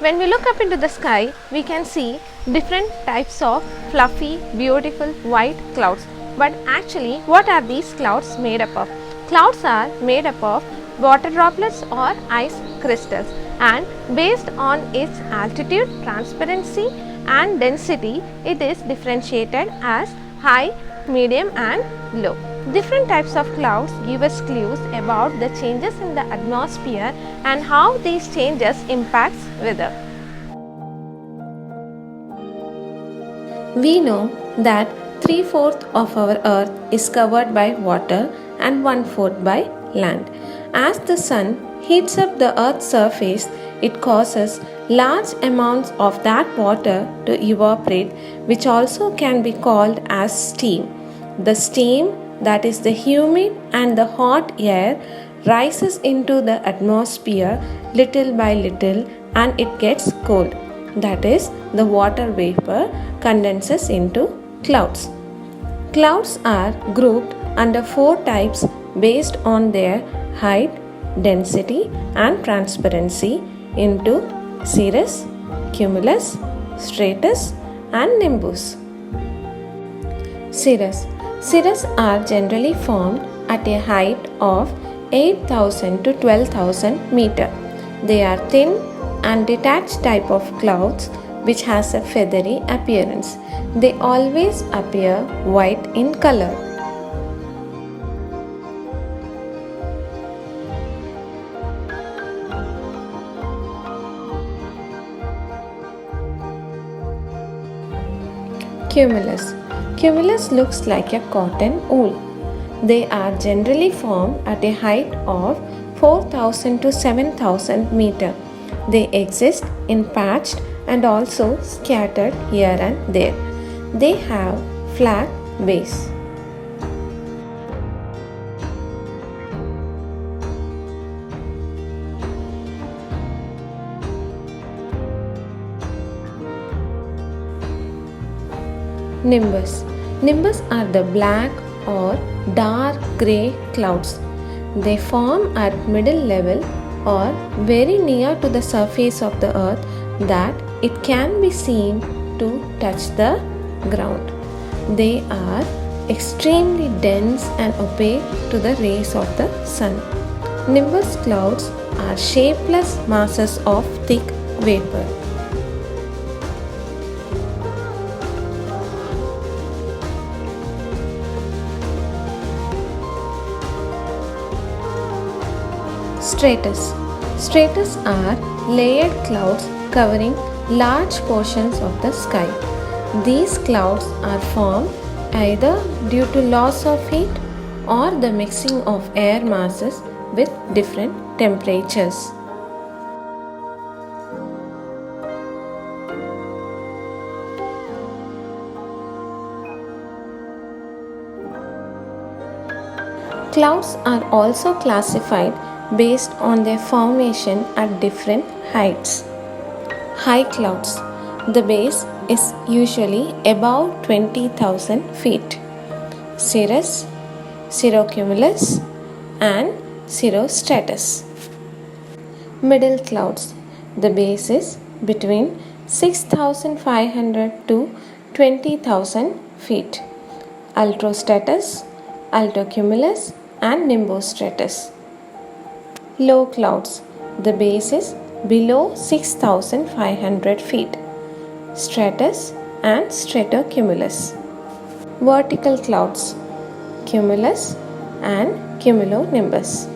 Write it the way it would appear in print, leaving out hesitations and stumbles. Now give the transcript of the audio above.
When we look up into the sky, we can see different types of fluffy, beautiful white clouds. But actually, what are these clouds made up of? Clouds are made up of water droplets or ice crystals, and based on its altitude, transparency and density, it is differentiated as high, medium and low. Different types of clouds give us clues about the changes in the atmosphere and how these changes impacts weather. We know that 3/4 of our earth is covered by water and 1/4 by land. As the sun heats up the earth's surface, it causes large amounts of that water to evaporate, which also can be called as steam. The steam, that is the humid and the hot air, rises into the atmosphere little by little and it gets cold. That is, the water vapor condenses into clouds. Clouds are grouped under 4 types based on their height, density and transparency into cirrus, cumulus, stratus and nimbus. Cirrus. Cirrus are generally formed at a height of 8,000 to 12,000 meter. They are thin and detached type of clouds which has a feathery appearance. They always appear white in color. Cumulus. Cumulus looks like a cotton wool. They are generally formed at a height of 4,000 to 7,000 meter. They exist in patched and also scattered here and there. They have flat base. Nimbus. Nimbus are the black or dark grey clouds. They form at middle level or very near to the surface of the earth that it can be seen to touch the ground. They are extremely dense and opaque to the rays of the sun. Nimbus clouds are shapeless masses of thick vapor. Stratus. Stratus are layered clouds covering large portions of the sky. These clouds are formed either due to loss of heat or the mixing of air masses with different temperatures. Clouds are also classified based on their formation at different heights. High clouds. The base is usually above 20,000 feet. Cirrus, cirrocumulus and cirrostratus. Middle clouds. The base is between 6,500 to 20,000 feet. Altostratus, altocumulus and nimbostratus. Low clouds. The base is below 6,500 feet. Stratus and stratocumulus. Vertical clouds. Cumulus and cumulonimbus.